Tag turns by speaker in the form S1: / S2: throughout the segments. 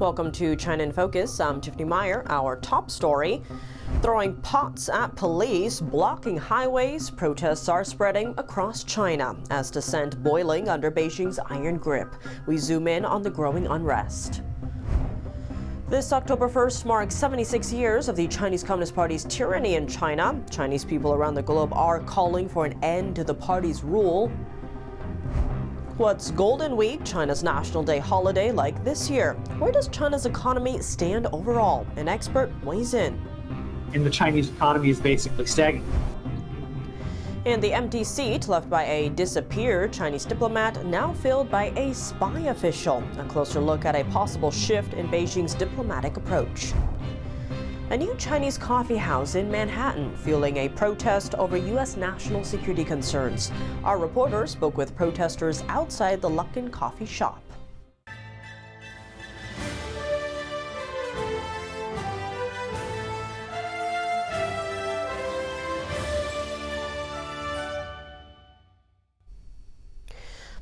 S1: Welcome to China in Focus. I'm Tiffany Meyer. Our top story: throwing pots at police, blocking highways, protests are spreading across China as dissent boiling under Beijing's iron grip. We zoom in on the growing unrest. This October 1st marks 76 years of the Chinese Communist Party's tyranny in China. Chinese people around the globe are calling for an end to the party's rule. What's Golden Week, China's National Day holiday, like this year? Where does China's economy stand overall? An expert weighs in.
S2: And the Chinese economy is basically stagnant.
S1: And the empty seat left by a disappeared Chinese diplomat now filled by a spy official. A closer look at a possible shift in Beijing's diplomatic approach. A new Chinese coffee house in Manhattan fueling a protest over U.S. national security concerns. Our reporter spoke with protesters outside the Luckin Coffee shop.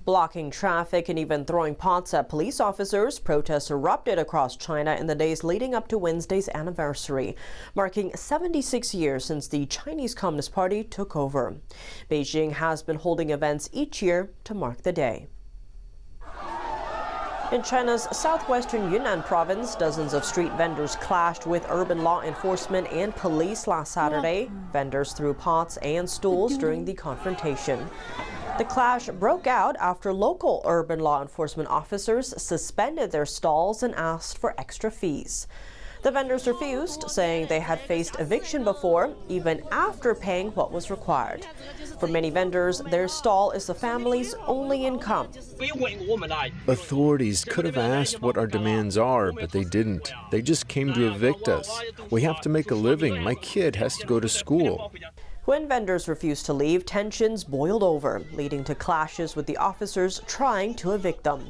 S1: Blocking traffic and even throwing pots at police officers, protests erupted across China in the days leading up to Wednesday's anniversary, marking 76 years since the Chinese Communist Party took over. Beijing has been holding events each year to mark the day. In China's southwestern Yunnan province, dozens of street vendors clashed with urban law enforcement and police last Saturday. Vendors threw pots and stools during the confrontation. The clash broke out after local urban law enforcement officers suspended their stalls and asked for extra fees. The vendors refused, saying they had faced eviction before, even after paying what was required. For many vendors, their stall is the family's only income.
S3: Authorities could have asked what our demands are, but they didn't. They just came to evict us. We have to make a living. My kid has to go to school.
S1: When vendors refused to leave, tensions boiled over, leading to clashes with the officers trying to evict them.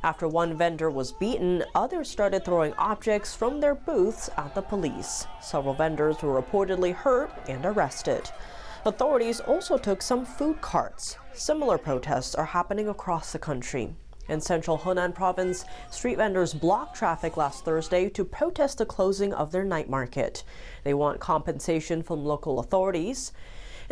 S1: After one vendor was beaten, others started throwing objects from their booths at the police. Several vendors were reportedly hurt and arrested. Authorities also took some food carts. Similar protests are happening across the country. In central Henan province, street vendors blocked traffic last Thursday to protest the closing of their night market. They want compensation from local authorities.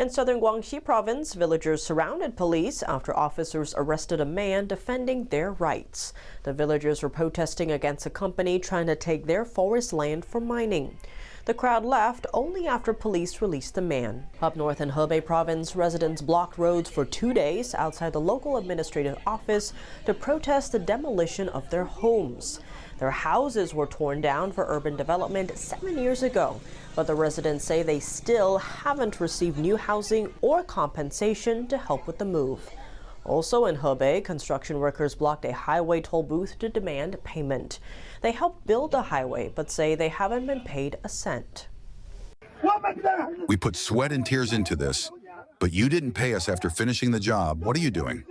S1: In southern Guangxi province, villagers surrounded police after officers arrested a man defending their rights. The villagers were protesting against a company trying to take their forest land for mining. The crowd left only after police released the man. Up north in Hebei province, residents blocked roads for 2 days outside the local administrative office to protest the demolition of their homes. Their houses were torn down for urban development 7 years ago, but the residents say they still haven't received new housing or compensation to help with the move. Also in Hebei, construction workers blocked a highway toll booth to demand payment. They helped build the highway, but say they haven't been paid a cent.
S4: We put sweat and tears into this, but you didn't pay us after finishing the job. What are you doing?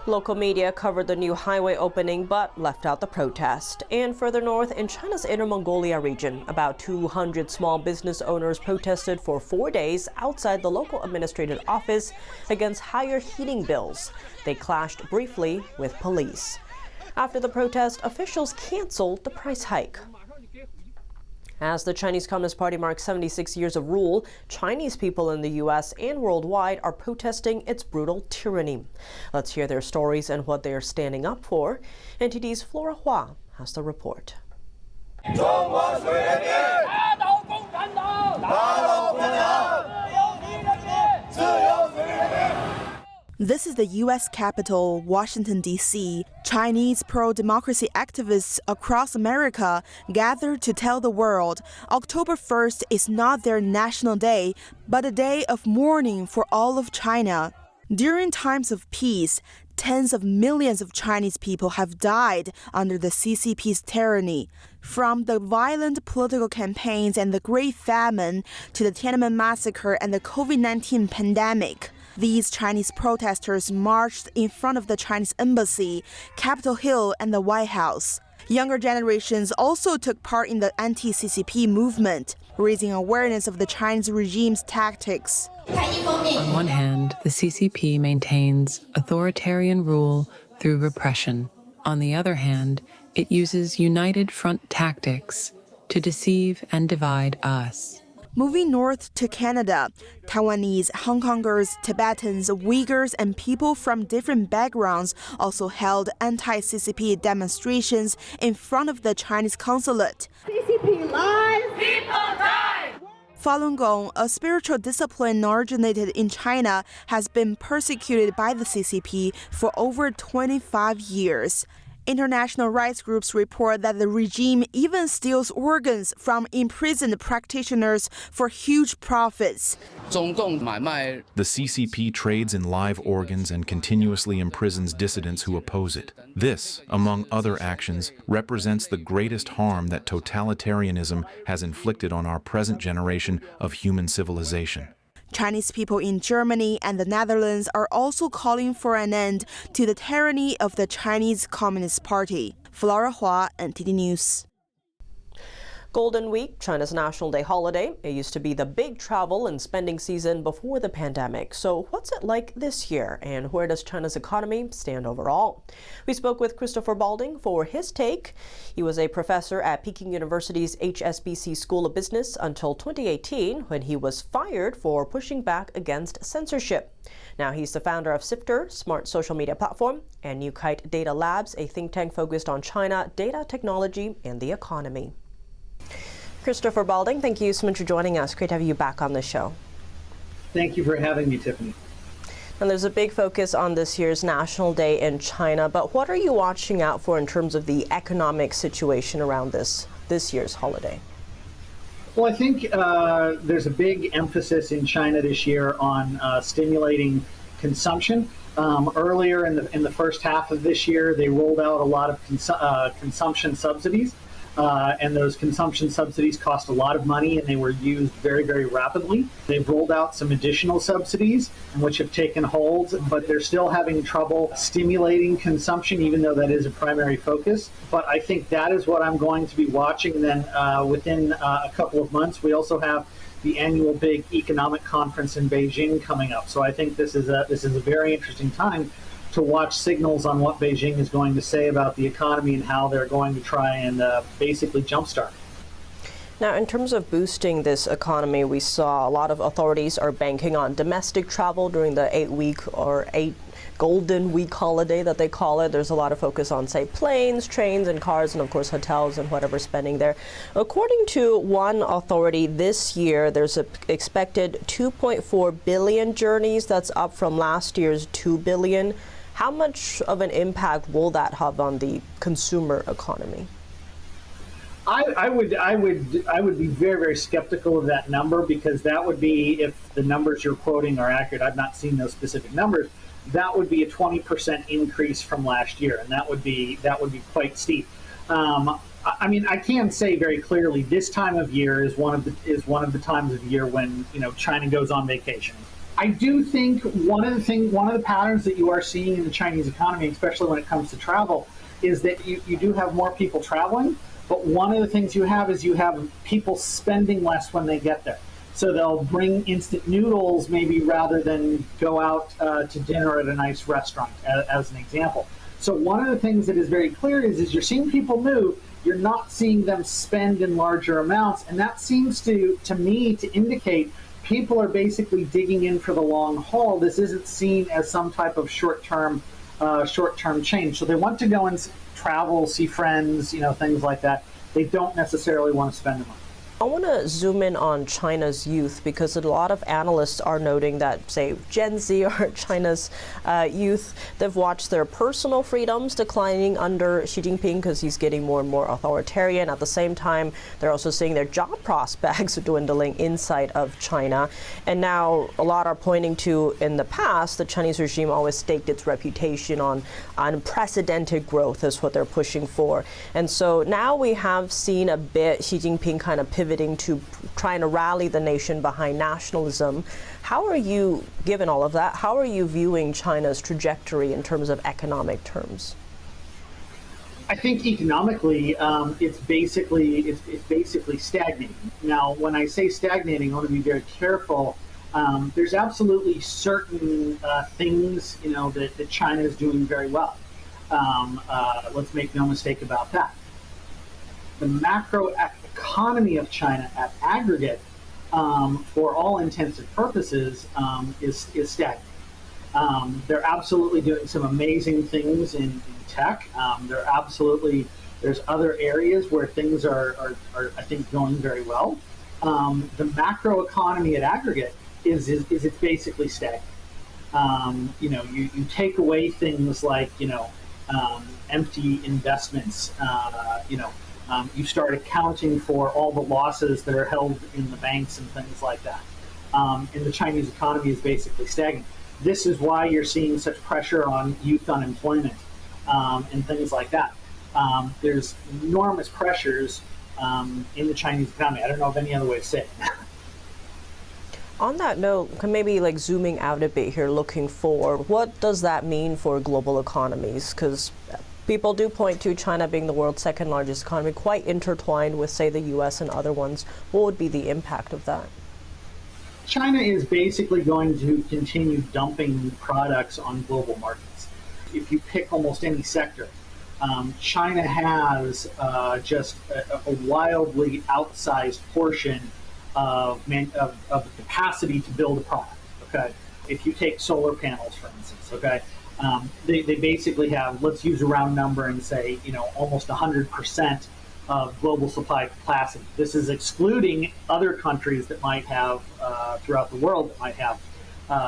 S1: Local media covered the new highway opening but left out the protest. And further north, in China's Inner Mongolia region, about 200 small business owners protested for 4 days outside the local administrative office against higher heating bills. They clashed briefly with police. After the protest, officials canceled the price hike. As the Chinese Communist Party marks 76 years of rule, Chinese people in the U.S. and worldwide are protesting its brutal tyranny. Let's hear their stories and what they are standing up for. NTD's Flora Hua has the report.
S5: This is the U.S. capital, Washington, D.C. Chinese pro-democracy activists across America gathered to tell the world October 1st is not their national day, but a day of mourning for all of China. During times of peace, tens of millions of Chinese people have died under the CCP's tyranny. From the violent political campaigns and the Great Famine to the Tiananmen massacre and the COVID-19 pandemic, these Chinese protesters marched in front of the Chinese embassy, Capitol Hill, and the White House. Younger generations also took part in the anti-CCP movement, raising awareness of the Chinese regime's tactics.
S6: On one hand, the CCP maintains authoritarian rule through repression. On the other hand, it uses united front tactics to deceive and divide us.
S5: Moving north to Canada, Taiwanese, Hong Kongers, Tibetans, Uyghurs, and people from different backgrounds also held anti-CCP demonstrations in front of the Chinese consulate.
S7: CCP lies, people die!
S5: Falun Gong, a spiritual discipline originated in China, has been persecuted by the CCP for over 25 years. International rights groups report that the regime even steals organs from imprisoned practitioners for huge profits.
S8: The CCP trades in live organs and continuously imprisons dissidents who oppose it. This, among other actions, represents the greatest harm that totalitarianism has inflicted on our present generation of human civilization.
S5: Chinese people in Germany and the Netherlands are also calling for an end to the tyranny of the Chinese Communist Party. Flora Hua, NTD News.
S1: Golden Week, China's National Day holiday. It used to be the big travel and spending season before the pandemic. So what's it like this year, and where does China's economy stand overall? We spoke with Christopher Balding for his take. He was a professor at Peking University's HSBC School of Business until 2018, when he was fired for pushing back against censorship. Now he's the founder of Sifter, smart social media platform, and New Kite Data Labs, a think tank focused on China, data technology, and the economy. Christopher Balding, thank you so much for joining us. Great to have you back on the show.
S2: Thank you for having me, Tiffany.
S1: And there's a big focus on this year's National Day in China, but what are you watching out for in terms of the economic situation around this year's holiday?
S2: Well, I think there's a big emphasis in China this year on stimulating consumption. Earlier in the first half of this year, they rolled out a lot of consumption subsidies. And those consumption subsidies cost a lot of money, and they were used very, very rapidly. They've rolled out some additional subsidies, which have taken hold, but they're still having trouble stimulating consumption, even though that is a primary focus. But I think that is what I'm going to be watching. And then within a couple of months, we also have the annual big economic conference in Beijing coming up. So I think this is a very interesting time to watch signals on what Beijing is going to say about the economy and how they're going to try and basically jumpstart.
S1: Now, in terms of boosting this economy, we saw a lot of authorities are banking on domestic travel during the 8 Golden Week holiday that they call it. There's a lot of focus on, say, planes, trains, and cars, and of course hotels and whatever spending there. According to one authority, this year there's an expected 2.4 billion journeys. That's up from last year's 2 billion. How much of an impact will that have on the consumer economy?
S2: I would be very, very skeptical of that number, because that would be, if the numbers you're quoting are accurate, I've not seen those specific numbers, that would be a 20% increase from last year, and that would be quite steep. I mean, I can say very clearly, this time of year is one of the times of year when China goes on vacation. I do think one of the patterns that you are seeing in the Chinese economy, especially when it comes to travel, is that you do have more people traveling, but one of the things you have is you have people spending less when they get there. So they'll bring instant noodles maybe rather than go out to dinner at a nice restaurant, as an example. So one of the things that is very clear is you're seeing people move, you're not seeing them spend in larger amounts, and that seems to me to indicate people are basically digging in for the long haul. This isn't seen as some type of short-term change. So they want to go and travel, see friends, things like that. They don't necessarily want to spend the money.
S1: I want to zoom in on China's youth, because a lot of analysts are noting that, say, Gen Z or China's youth, they've watched their personal freedoms declining under Xi Jinping because he's getting more and more authoritarian. At the same time, they're also seeing their job prospects dwindling inside of China. And now a lot are pointing to, in the past, the Chinese regime always staked its reputation on unprecedented growth is what they're pushing for. And so now we have seen a bit Xi Jinping kind of pivoting to trying to rally the nation behind nationalism. How are you, given all of that, how are you viewing China's trajectory in terms of economic terms?
S2: I think economically, it's basically stagnating. Now, when I say stagnating, I want to be very careful. There's absolutely certain things, that China is doing very well. Let's make no mistake about that. The macro economy of China at aggregate, for all intents and purposes, is stagnant. They're absolutely doing some amazing things in tech. There's other areas where things are I think, going very well. The macro economy at aggregate is it's basically stagnant. You take away things like, empty investments, you start accounting for all the losses that are held in the banks and things like that. And the Chinese economy is basically stagnant. This is why you're seeing such pressure on youth unemployment and things like that. There's enormous pressures in the Chinese economy. I don't know of any other way to say it.
S1: On that note, maybe zooming out a bit here, looking forward, what does that mean for global economies? Because people do point to China being the world's second largest economy, quite intertwined with, say, the US and other ones. What would be the impact of that?
S2: China is basically going to continue dumping products on global markets. If you pick almost any sector, China has just a wildly outsized portion of the capacity to build a product. Okay, if you take solar panels, for instance, okay, they basically have, let's use a round number and say, almost 100% of global supply capacity. This is excluding other countries that might have throughout the world that might have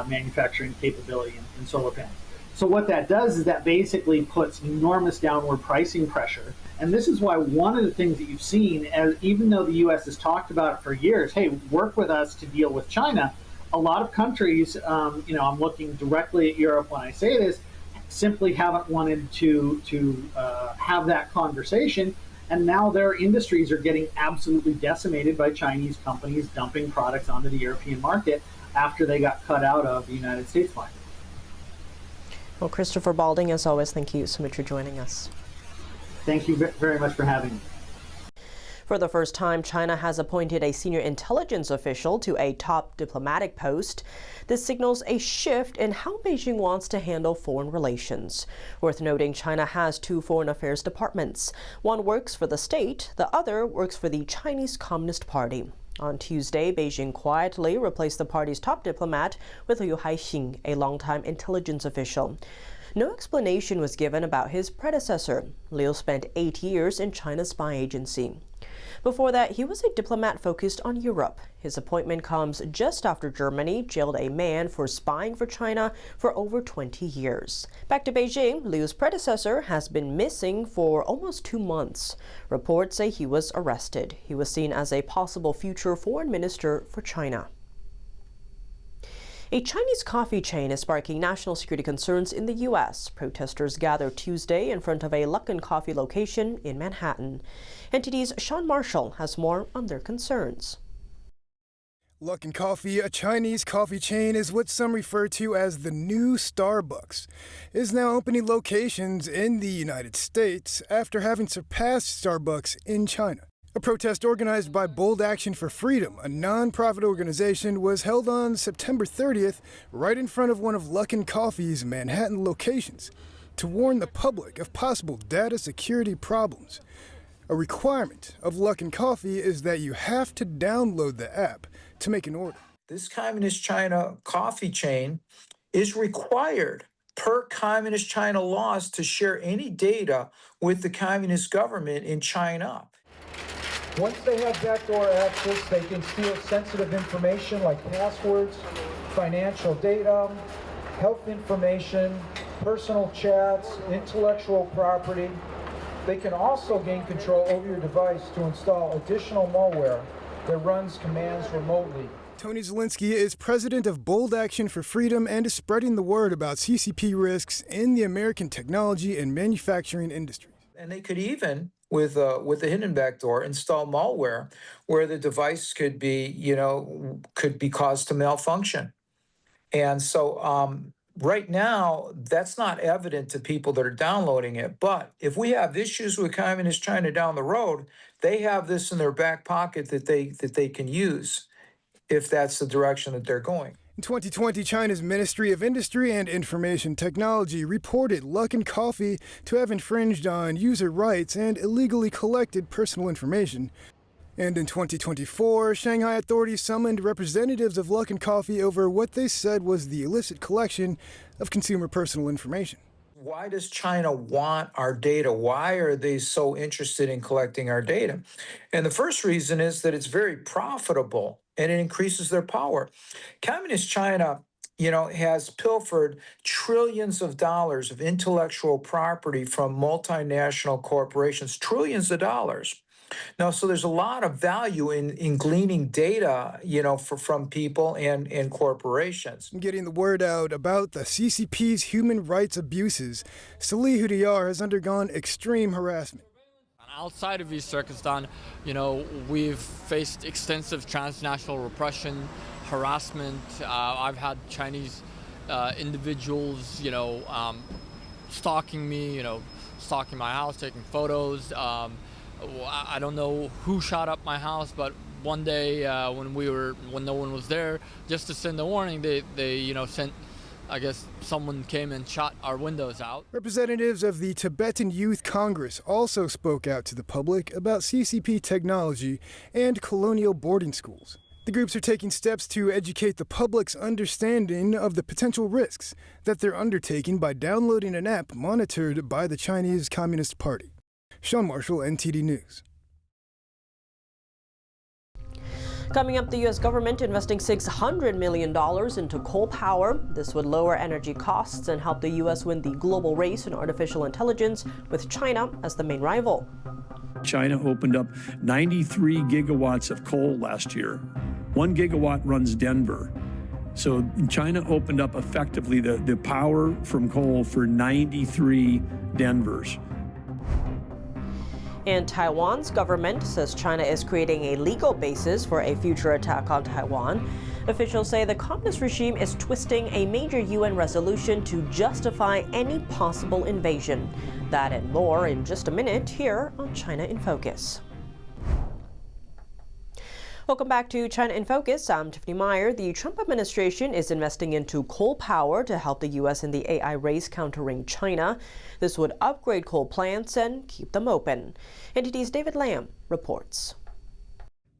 S2: manufacturing capability in solar panels. So what that does is that basically puts enormous downward pricing pressure. And this is why one of the things that you've seen, even though the U.S. has talked about it for years, hey, work with us to deal with China, a lot of countries, I'm looking directly at Europe when I say this, simply haven't wanted to have that conversation. And now their industries are getting absolutely decimated by Chinese companies dumping products onto the European market after they got cut out of the United States market.
S1: Well, Christopher Balding, as always, thank you so much for joining us.
S2: Thank you very much for having me.
S1: For the first time, China has appointed a senior intelligence official to a top diplomatic post. This signals a shift in how Beijing wants to handle foreign relations. Worth noting, China has two foreign affairs departments. One works for the state, the other works for the Chinese Communist Party. On Tuesday, Beijing quietly replaced the party's top diplomat with Liu Haixing, a longtime intelligence official. No explanation was given about his predecessor. Liu spent 8 years in China's spy agency. Before that, he was a diplomat focused on Europe. His appointment comes just after Germany jailed a man for spying for China for over 20 years. Back to Beijing, Liu's predecessor has been missing for almost 2 months. Reports say he was arrested. He was seen as a possible future foreign minister for China. A Chinese coffee chain is sparking national security concerns in the U.S. Protesters gathered Tuesday in front of a Luckin Coffee location in Manhattan. NTD's Sean Marshall has more on their concerns.
S9: Luckin Coffee, a Chinese coffee chain, is what some refer to as the new Starbucks, is now opening locations in the United States after having surpassed Starbucks in China. A protest organized by Bold Action for Freedom, a non-profit organization, was held on September 30th right in front of one of Luckin Coffee's Manhattan locations to warn the public of possible data security problems. A requirement of Luckin Coffee is that you have to download the app to make an order.
S10: This Communist China coffee chain is required per Communist China laws to share any data with the Communist government in China.
S11: Once they have backdoor access, they can steal sensitive information like passwords, financial data, health information, personal chats, intellectual property. They can also gain control over your device to install additional malware that runs commands remotely.
S9: Tony Zelinsky is president of Bold Action for Freedom and is spreading the word about CCP risks in the American technology and manufacturing industry.
S10: And they could even, with a hidden backdoor, install malware where the device could be caused to malfunction. And so right now, that's not evident to people that are downloading it. But if we have issues with Communist China down the road, they have this in their back pocket that they can use if that's the direction that they're going.
S9: In 2020, China's Ministry of Industry and Information Technology reported Luckin Coffee to have infringed on user rights and illegally collected personal information. And in 2024, Shanghai authorities summoned representatives of Luckin Coffee over what they said was the illicit collection of consumer personal information.
S10: Why does China want our data? Why are they so interested in collecting our data? And the first reason is that it's very profitable and it increases their power. Communist China, has pilfered trillions of dollars of intellectual property from multinational corporations, trillions of dollars. Now, so there's a lot of value in gleaning data, from people and corporations.
S9: Getting the word out about the CCP's human rights abuses, Salih Hudayar has undergone extreme harassment.
S12: Outside of Uzbekistan, we've faced extensive transnational repression, harassment. I've had Chinese individuals, stalking me, stalking my house, taking photos. I don't know who shot up my house, but one day when no one was there, just to send a warning, they sent, I guess someone came and shot our windows out.
S9: Representatives of the Tibetan Youth Congress also spoke out to the public about CCP technology and colonial boarding schools. The groups are taking steps to educate the public's understanding of the potential risks that they're undertaking by downloading an app monitored by the Chinese Communist Party. Sean Marshall, NTD News.
S1: Coming up, the U.S. government investing $600 million into coal power. This would lower energy costs and help the U.S. win the global race in artificial intelligence, with China as the main rival.
S13: China opened up 93 gigawatts of coal last year. 1 gigawatt runs Denver. So China opened up effectively the power from coal for 93 Denvers.
S1: And Taiwan's government says China is creating a legal basis for a future attack on Taiwan. Officials say the communist regime is twisting a major UN resolution to justify any possible invasion. That and more in just a minute here on China in Focus. Welcome back to China in Focus. I'm Tiffany Meyer. The Trump administration is investing into coal power to help the U.S. in the AI race countering China. This would upgrade coal plants and keep them open. NTD's David Lamb reports.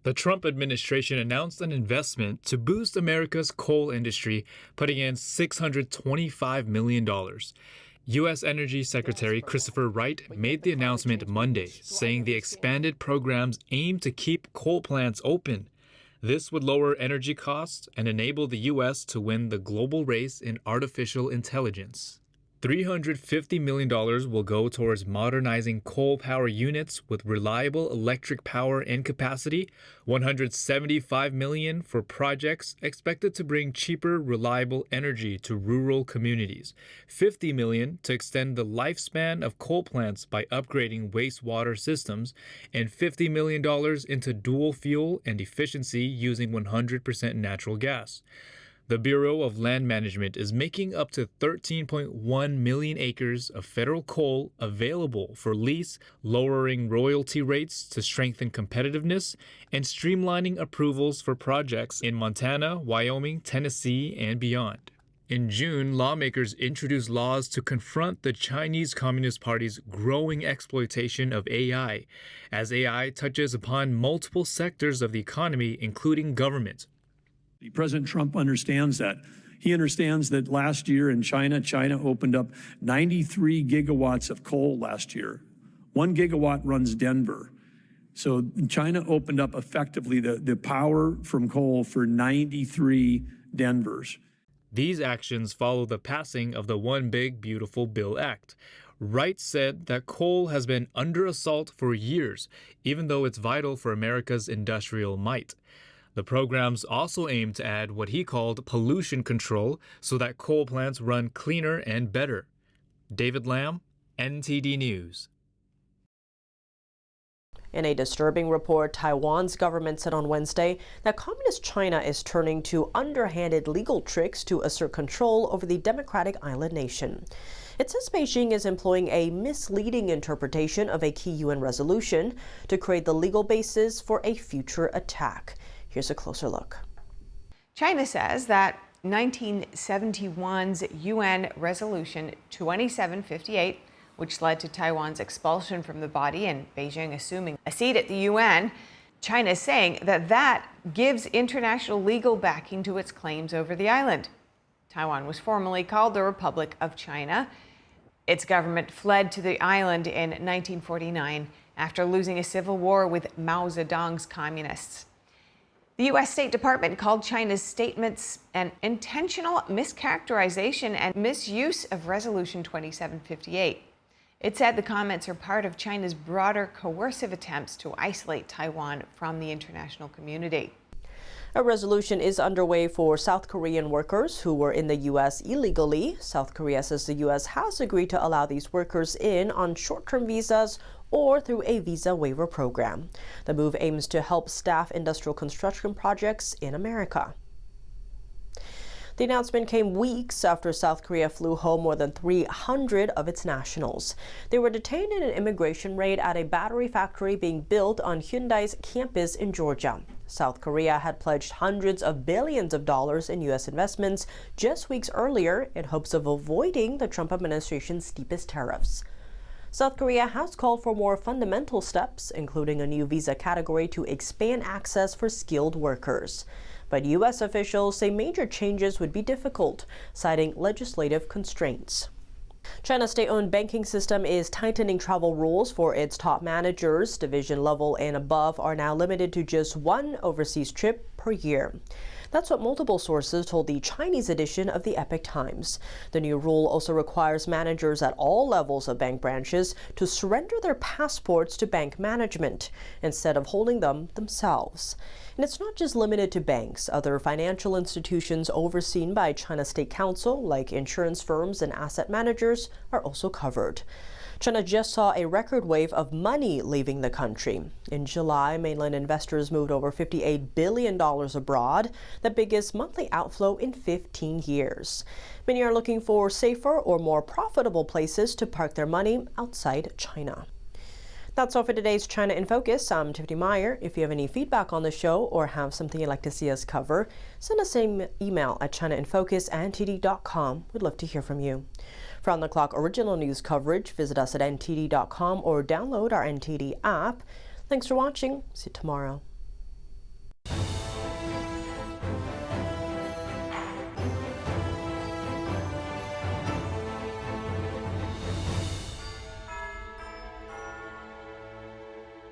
S14: The Trump administration announced an investment to boost America's coal industry, putting in $625 million. U.S. Energy Secretary Christopher Wright made the announcement Monday, saying the expanded programs aim to keep coal plants open. This would lower energy costs and enable the U.S. to win the global race in artificial intelligence. $350 million will go towards modernizing coal power units with reliable electric power and capacity, $175 million for projects expected to bring cheaper, reliable energy to rural communities, $50 million to extend the lifespan of coal plants by upgrading wastewater systems, and $50 million into dual fuel and efficiency using 100% natural gas. The Bureau of Land Management is making up to 13.1 million acres of federal coal available for lease, lowering royalty rates to strengthen competitiveness, and streamlining approvals for projects in Montana, Wyoming, Tennessee, and beyond. In June, lawmakers introduced laws to confront the Chinese Communist Party's growing exploitation of AI, as AI touches upon multiple sectors of the economy, including government.
S13: President Trump understands that. He understands that last year in China opened up 93 gigawatts of coal last year. 1 gigawatt runs Denver. So China opened up effectively the power from coal for 93 Denvers.
S14: These actions follow the passing of the One Big Beautiful Bill Act. Wright said that coal has been under assault for years, even though it's vital for America's industrial might. The programs also aim to add what he called pollution control so that coal plants run cleaner and better. David Lamb, NTD News.
S1: In a disturbing report, Taiwan's government said on Wednesday that Communist China is turning to underhanded legal tricks to assert control over the democratic island nation. It says Beijing is employing a misleading interpretation of a key UN resolution to create the legal basis for a future attack. Here's a closer look.
S15: China says that 1971's UN Resolution 2758, which led to Taiwan's expulsion from the body and Beijing assuming a seat at the UN. China is saying that that gives international legal backing to its claims over the island. Taiwan was formerly called the Republic of China. Its government fled to the island in 1949 after losing a civil war with Mao Zedong's communists. The U.S. State Department called China's statements an intentional mischaracterization and misuse of Resolution 2758. It said the comments are part of China's broader coercive attempts to isolate Taiwan from the international community.
S1: A resolution is underway for South Korean workers who were in the U.S. illegally. South Korea says the U.S. has agreed to allow these workers in on short-term visas or through a visa waiver program. The move aims to help staff industrial construction projects in America. The announcement came weeks after South Korea flew home more than 300 of its nationals. They were detained in an immigration raid at a battery factory being built on Hyundai's campus in Georgia. South Korea had pledged hundreds of billions of dollars in U.S. investments just weeks earlier in hopes of avoiding the Trump administration's steepest tariffs. South Korea has called for more fundamental steps, including a new visa category to expand access for skilled workers. But U.S. officials say major changes would be difficult, citing legislative constraints. China's state-owned banking system is tightening travel rules for its top managers. Division level and above are now limited to just one overseas trip per year. That's what multiple sources told the Chinese edition of the Epoch Times. The new rule also requires managers at all levels of bank branches to surrender their passports to bank management instead of holding them themselves. And it's not just limited to banks. Other financial institutions overseen by China's State Council, like insurance firms and asset managers, are also covered. China just saw a record wave of money leaving the country. In July, mainland investors moved over $58 billion abroad, the biggest monthly outflow in 15 years. Many are looking for safer or more profitable places to park their money outside China. That's all for today's China in Focus. I'm Tiffany Meyer. If you have any feedback on the show or have something you'd like to see us cover, send us an email at chinainfocus@ntd.com. We'd love to hear from you. For On the Clock original news coverage, visit us at ntd.com or download our NTD app. Thanks for watching. See you tomorrow.